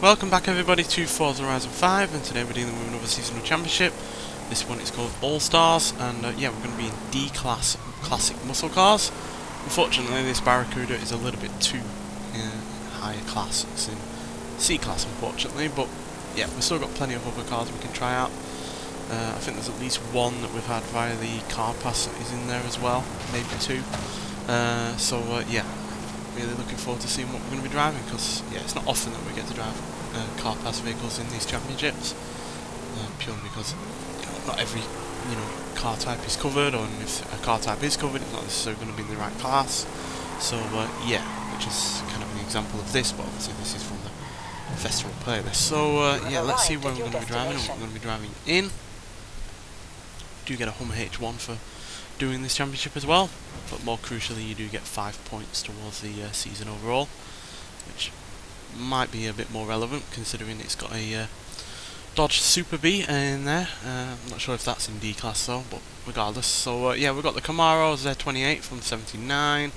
Welcome back everybody to Forza Horizon 5, and today we're dealing with another seasonal championship. This one is called All Stars, and yeah, we're going to be in D-Class Classic Muscle Cars. Unfortunately this Barracuda is a little bit too higher class. It's in C-Class unfortunately, but yeah, we've still got plenty of other cars we can try out. I think there's at least one that we've had via the car pass that is in there as well, maybe two. Yeah, really looking forward to seeing what we're going to be driving, because yeah, it's not often that we get to drive car pass vehicles in these championships, purely because not every car type is covered, or if a car type is covered it's not necessarily going to be in the right class. So yeah, which is kind of an example of this, but obviously this is from the festival playlist. So yeah, let's see where we're going to be driving and what we're going to be driving in. Do get a Hummer H1 for doing this championship as well, but more crucially you do get 5 points towards the season overall, which might be a bit more relevant considering it's got a Dodge Super B in there. I'm not sure if that's in D class though, but regardless. So yeah, we've got the Camaro Z28 from '79,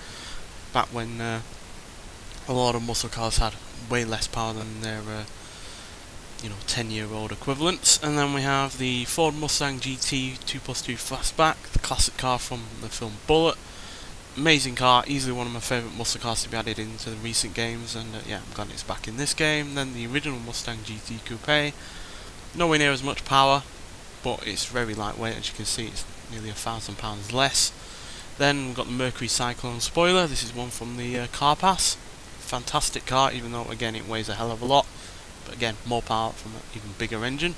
back when a lot of muscle cars had way less power than their 10-year-old equivalents. And then we have the Ford Mustang GT 2+2 Fastback, the classic car from the film Bullet. Amazing car, easily one of my favourite muscle cars to be added into the recent games, and yeah, I'm glad it's back in this game. Then the original Mustang GT Coupe, nowhere near as much power, but it's very lightweight. As you can see, it's nearly £1,000 less. Then we've got the Mercury Cyclone spoiler. This is one from the car pass. Fantastic car, even though again it weighs a hell of a lot, but again more power from an even bigger engine.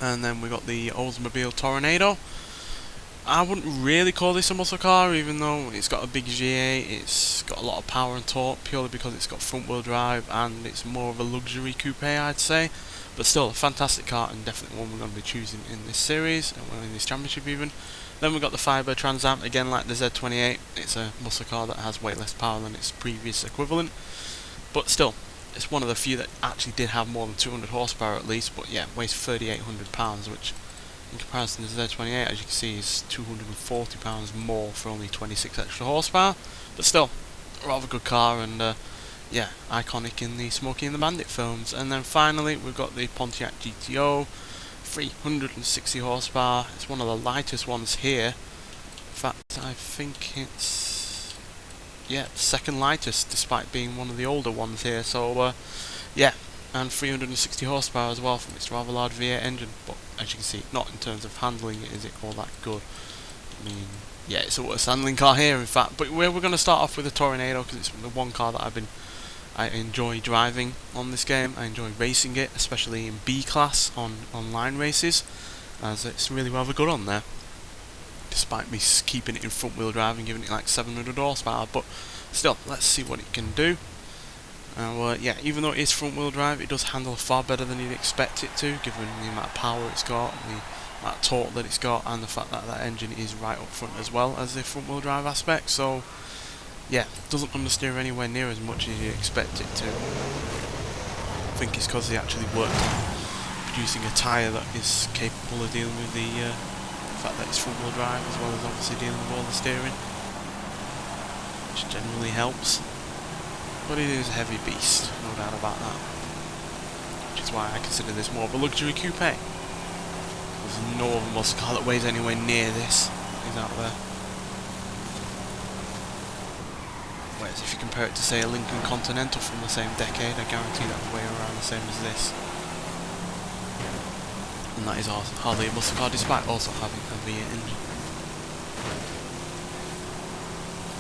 And then we got the Oldsmobile Tornado. I wouldn't really call this a muscle car, even though it's got a big GA, it's got a lot of power and torque, purely because it's got front wheel drive and it's more of a luxury coupe, I'd say. But still, a fantastic car, and definitely one we're going to be choosing in this series, and in this championship even. Then we've got the Fiber Trans Am, again like the Z28, it's a muscle car that has way less power than its previous equivalent. But still, it's one of the few that actually did have more than 200 horsepower at least, but yeah, weighs £3,800, which in comparison to the Z28, as you can see, is £240 more for only 26 extra horsepower. But still, a rather good car, and yeah, iconic in the Smokey and the Bandit films. And then finally, we've got the Pontiac GTO, 360 horsepower. It's one of the lightest ones here. In fact, I think it's second lightest, despite being one of the older ones here. So yeah, and 360 horsepower as well from its rather large V8 engine. But as you can see, not in terms of handling it is it all that good. I mean, yeah, it's a worse handling car here in fact. But we're going to start off with the Tornado, because it's the one car that I enjoy driving on this game. I enjoy racing it, especially in B class on online races, as it's really rather good on there, despite me keeping it in front wheel drive and giving it like 700 horsepower. But still, let's see what it can do. Yeah, even though it is front wheel drive, it does handle far better than you'd expect it to, given the amount of power it's got, the amount of torque that it's got, and the fact that that engine is right up front as well as the front wheel drive aspect. So yeah, doesn't understeer anywhere near as much as you expect it to. I think it's because they actually worked on producing a tyre that is capable of dealing with the fact that it's front wheel drive, as well as obviously dealing with all the steering, which generally helps. But it is a heavy beast, no doubt about that. Which is why I consider this more of a luxury coupe. There's no other muscle car that weighs anywhere near this is out there. Whereas if you compare it to, say, a Lincoln Continental from the same decade, I guarantee that will weigh around the same as this. And that is hardly a muscle car, despite also having a V8 engine.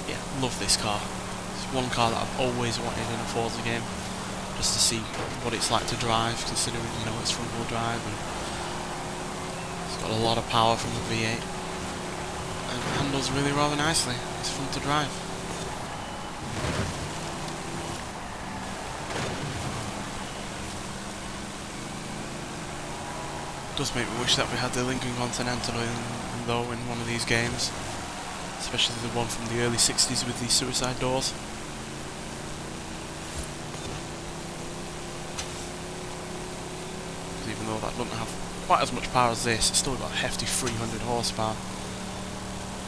Yeah, love this car. It's one car that I've always wanted in a Forza game, just to see what it's like to drive, considering it's front wheel drive, and it's got a lot of power from the V8, and it handles really rather nicely. It's fun to drive. It does make me wish that we had the Lincoln Continental though in one of these games, especially the one from the early 60s with the suicide doors. Even though that doesn't have quite as much power as this, it's still got a hefty 300 horsepower.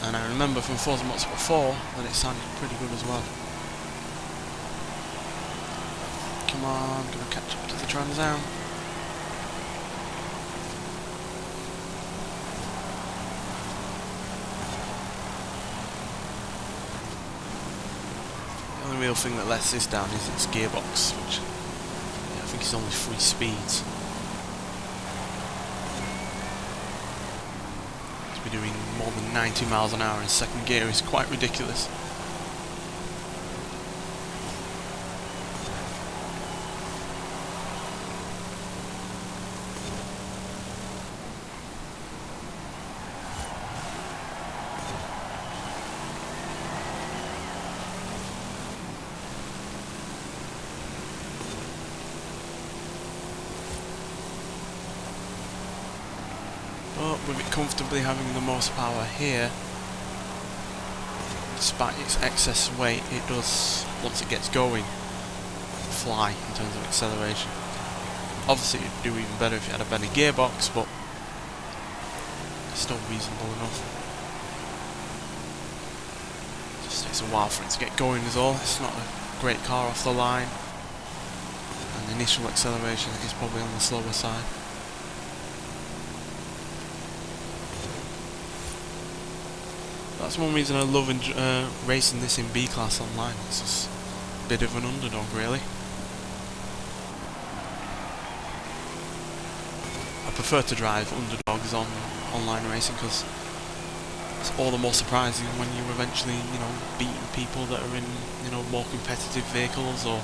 And I remember from Forza Motorsport 4 that it sounded pretty good as well. come on, gonna catch up to the Trans Am. The only real thing that lets this down is its gearbox, which I think is only 3 speeds. To be doing more than 90 miles an hour in second gear is quite ridiculous. But with it comfortably having the most power here, despite its excess weight, it does, once it gets going, fly in terms of acceleration. Obviously it'd do even better if you had a better gearbox, but it's still reasonable enough. It just takes a while for it to get going is all. It's not a great car off the line, and the initial acceleration is probably on the slower side. That's one reason I love racing this in B-Class online. It's just a bit of an underdog, really. I prefer to drive underdogs on online racing because it's all the more surprising when you're eventually, beating people that are in, more competitive vehicles, or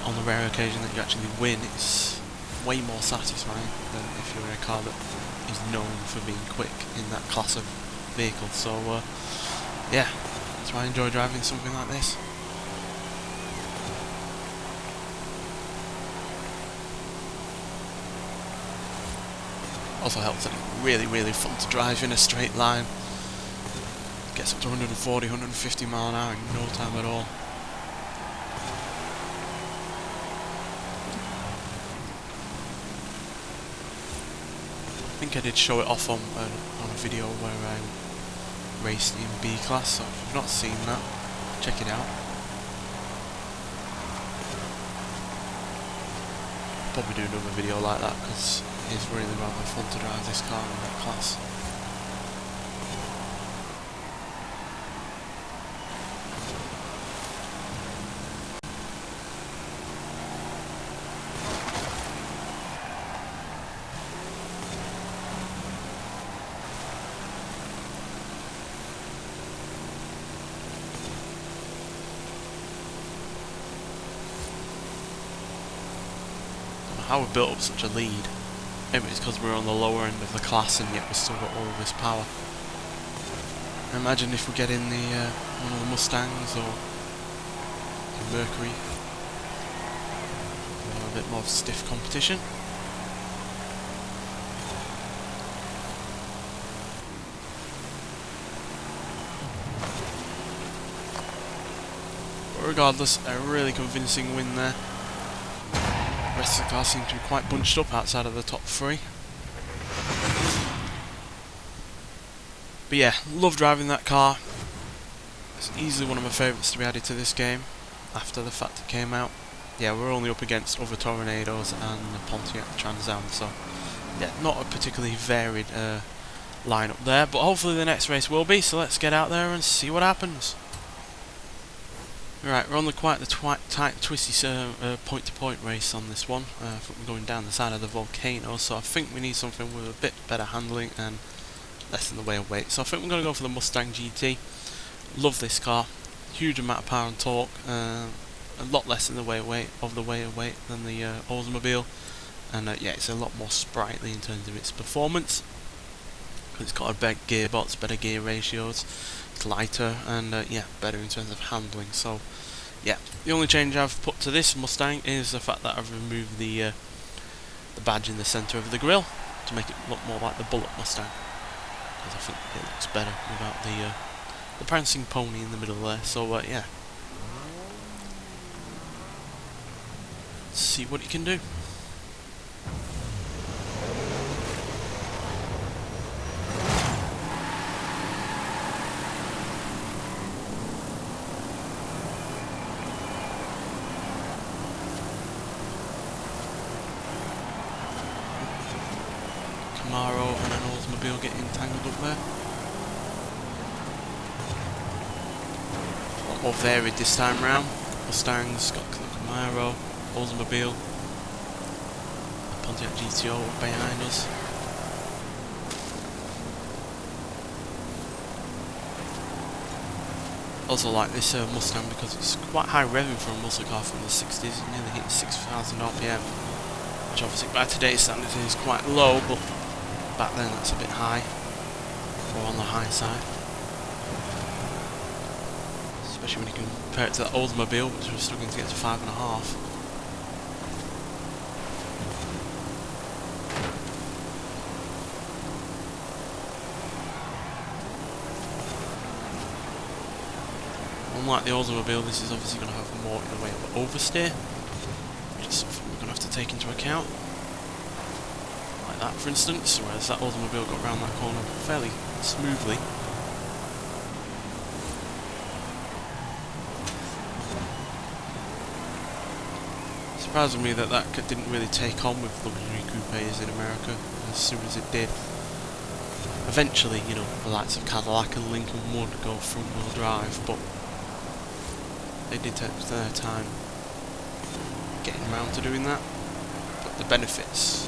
on the rare occasion that you actually win. It's way more satisfying than if you're in a car that is known for being quick in that class of vehicle. So yeah, that's why I enjoy driving something like this. Also helps that it's really fun to drive in a straight line. Gets up to 140, 150 mile an hour in no time at all. I think I did show it off on a video where I raced in B-Class, so if you've not seen that, check it out. Probably do another video like that because it's really rather fun to drive this car in that class. How we built up such a lead. Maybe it's because we're on the lower end of the class and yet we've still got all this power. Imagine if we get in the one of the Mustangs or the Mercury. A bit more stiff competition. But regardless, a really convincing win there. The rest of the car seemed to be quite bunched up outside of the top 3. But yeah, love driving that car. It's easily one of my favourites to be added to this game after the fact it came out. Yeah, we're only up against other Tornadoes and the Pontiac Trans Am, so yeah, not a particularly varied lineup there, but hopefully the next race will be, so let's get out there and see what happens. Right, we're on quite the tight, twisty point-to-point race on this one. I think we're going down the side of the volcano, so I think we need something with a bit better handling and less in the way of weight. So I think we're going to go for the Mustang GT. Love this car. Huge amount of power and torque. A lot less in the way of weight than the Oldsmobile. And yeah, it's a lot more sprightly in terms of its performance. It's got a better gearbox, better gear ratios. It's lighter and yeah, better in terms of handling. So yeah, the only change I've put to this Mustang is the fact that I've removed the badge in the centre of the grille to make it look more like the Bullet Mustang, because I think it looks better without the prancing pony in the middle there. So yeah, let's see what it can do. Oldsmobile getting tangled up there. A lot more varied this time round. Mustangs, got the Camaro, Oldsmobile, the Pontiac GTO behind us. Also like this Mustang because it's quite high revving for a muscle car from the 60s, it nearly hit 6,000 RPM, which obviously by today's standards is quite low, but back then that's a bit high, or on the high side. Especially when you compare it to the Oldsmobile, which was struggling to get to 5.5. Unlike the Oldsmobile, this is obviously going to have more in the way of oversteer, which is something we're going to have to take into account. Like that, for instance, whereas that Oldsmobile got around that corner fairly smoothly. Surprising me that didn't really take on with luxury coupes in America as soon as it did. Eventually, you know, the likes of Cadillac and Lincoln would go front-wheel drive, but they did take their time getting around to doing that. But the benefits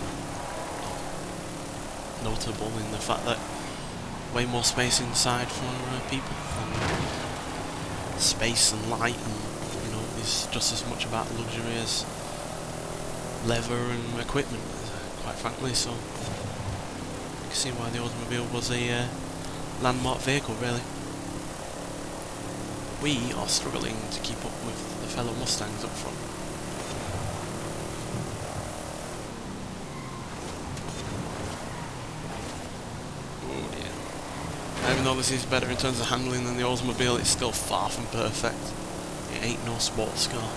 are notable in the fact that way more space inside for people, and space and light, and you know, is just as much about luxury as leather and equipment, quite frankly. So you can see why the Oldsmobile was a landmark vehicle, really. We are struggling to keep up with the fellow Mustangs up front. Oh dear. Even though this is better in terms of handling than the Oldsmobile, it's still far from perfect. It ain't no sports car.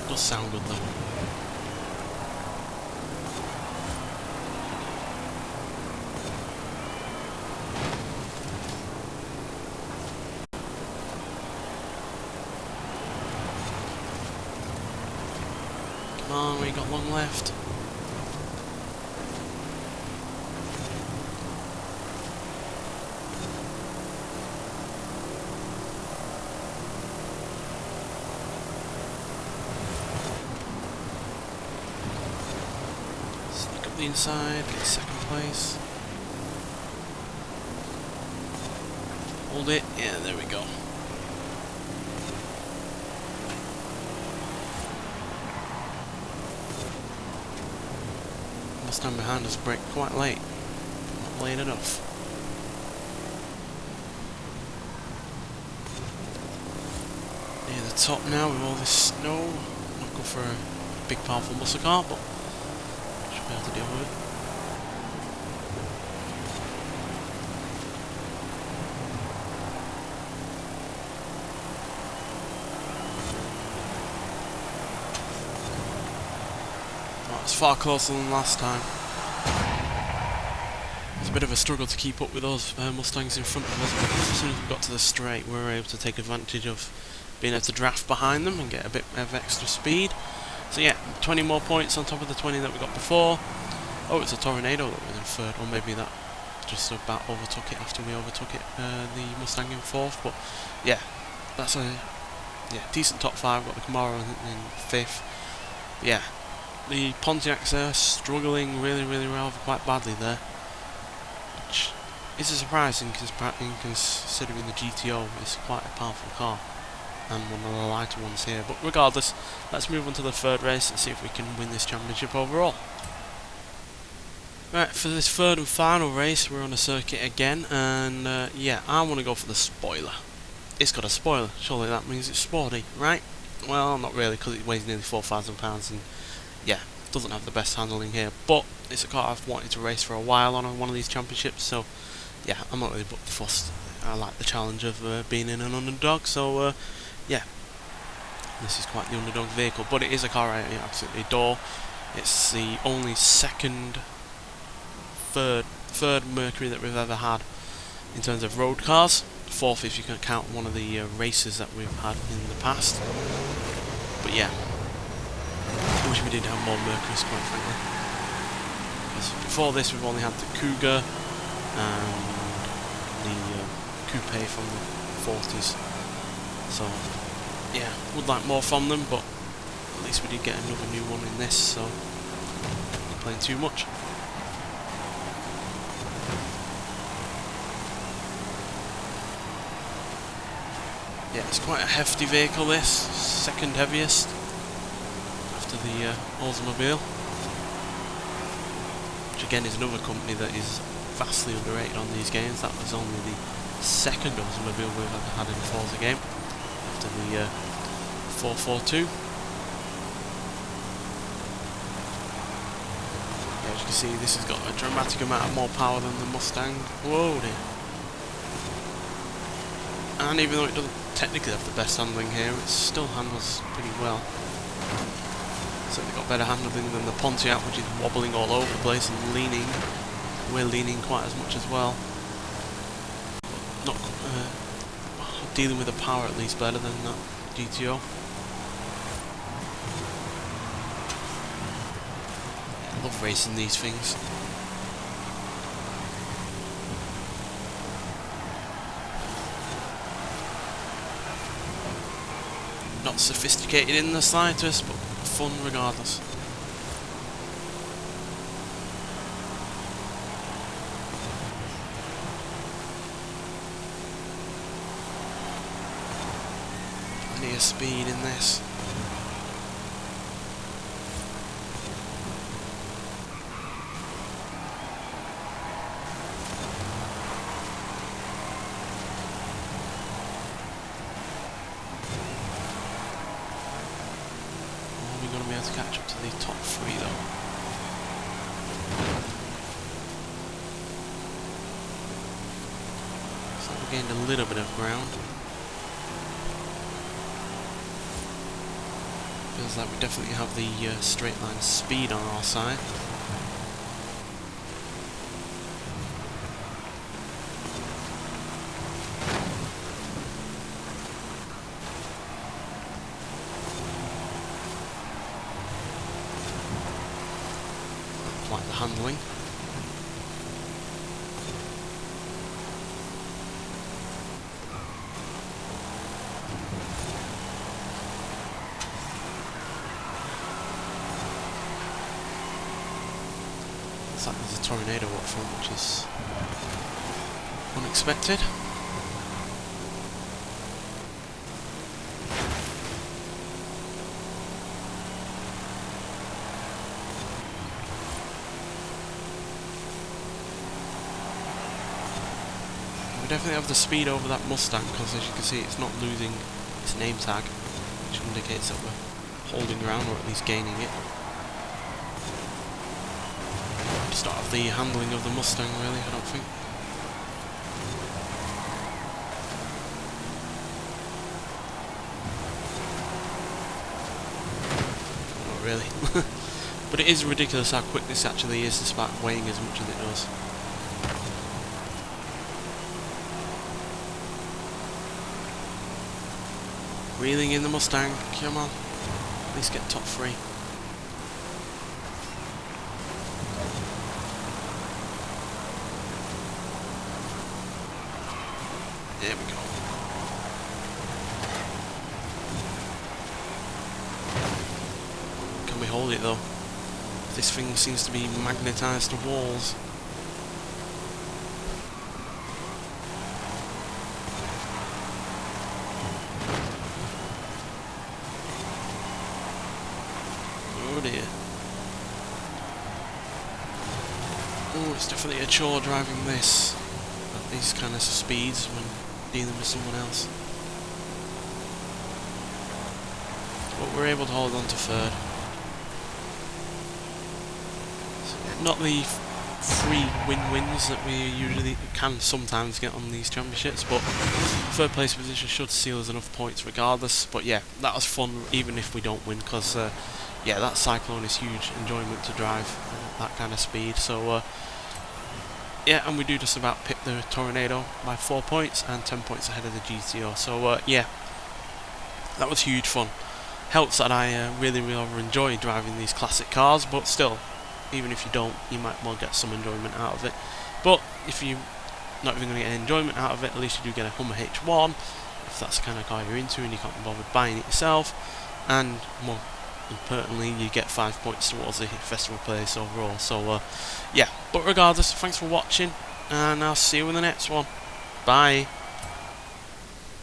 Does sound good though. Come on, we got long left. The inside, get second place. Hold it, yeah, there we go. Mustang behind us brake quite late, not late enough. Near the top now with all this snow. Not good for a big powerful muscle car, but be able to deal with it. Well, it's far closer than last time. It's a bit of a struggle to keep up with those Mustangs in front of us, but as soon as we got to the straight we were able to take advantage of being able to draft behind them and get a bit of extra speed. So yeah, 20 more points on top of the 20 that we got before. Oh, it's a Tornado that was in third, or maybe that just about overtook it after we overtook it, the Mustang in fourth. But yeah, that's a decent top five. Got the Camaro in fifth. But yeah, the Pontiacs are struggling really well, quite badly there, which is a surprising considering the GTO is quite a powerful car. And one of the lighter ones here, but regardless, let's move on to the third race and see if we can win this championship overall. Right, for this third and final race we're on a circuit again, and yeah, I want to go for the spoiler. It's got a spoiler, surely that means it's sporty, right? Well, not really, because it weighs nearly £4,000 and yeah, doesn't have the best handling here, but it's a car I've wanted to race for a while on one of these championships, so yeah, I'm not really fussed. I like the challenge of being in an underdog, so yeah, this is quite the underdog vehicle, but it is a car I absolutely adore. It's the only third Mercury that we've ever had in terms of road cars. Fourth if you can count one of the races that we've had in the past. But yeah, I wish we did have more Mercuries, quite frankly. Because before this we've only had the Cougar and the Coupe from the 40s. So yeah, would like more from them, but at least we did get another new one in this, so not playing too much. Yeah, it's quite a hefty vehicle, this. Second heaviest after the Oldsmobile. Which again is another company that is vastly underrated on these games. That was only the second Oldsmobile we've ever had in a Forza game, after the 442. Yeah, as you can see, this has got a dramatic amount of more power than the Mustang. Whoa dear. And even though it doesn't technically have the best handling here, it still handles pretty well. Certainly got better handling than the Pontiac, which is wobbling all over the place and leaning. We're leaning quite as much as well. Not dealing with the power at least better than that GTO. I love racing these things. Not sophisticated in the slightest, but fun regardless. Plenty of speed in this. To catch up to the top three though. So we gained a little bit of ground. Feels like we definitely have the straight line speed on our side. Like the handling. Looks like there's a tornado up front, which is unexpected. We definitely have the speed over that Mustang, because as you can see it's not losing its name tag, which indicates that we're holding ground, or at least gaining it. Just not have the handling of the Mustang really, I don't think. Not really. But it is ridiculous how quick this actually is, despite weighing as much as it does. Reeling in the Mustang, come on, at least get top three. There we go. Can we hold it though? This thing seems to be magnetised to walls. Oh dear. Oh, it's definitely a chore driving this at these kind of speeds when dealing with someone else. But we're able to hold on to third. not the free win-wins that we usually can sometimes get on these championships, but third place position should seal us enough points regardless. But yeah, that was fun even if we don't win, because yeah, that Cyclone is huge enjoyment to drive at that kind of speed. So yeah, and we do just about pick the Tornado by 4 points and 10 points ahead of the GTO. So yeah, that was huge fun. Helps that I really enjoy driving these classic cars, but still, even if you don't, you might well get some enjoyment out of it. But if you're not even going to get any enjoyment out of it, at least you do get a Hummer H1, if that's the kind of car you're into and you can't be bothered buying it yourself. And more importantly, you get 5 points towards the festival place overall. So yeah, but regardless, thanks for watching, and I'll see you in the next one. Bye.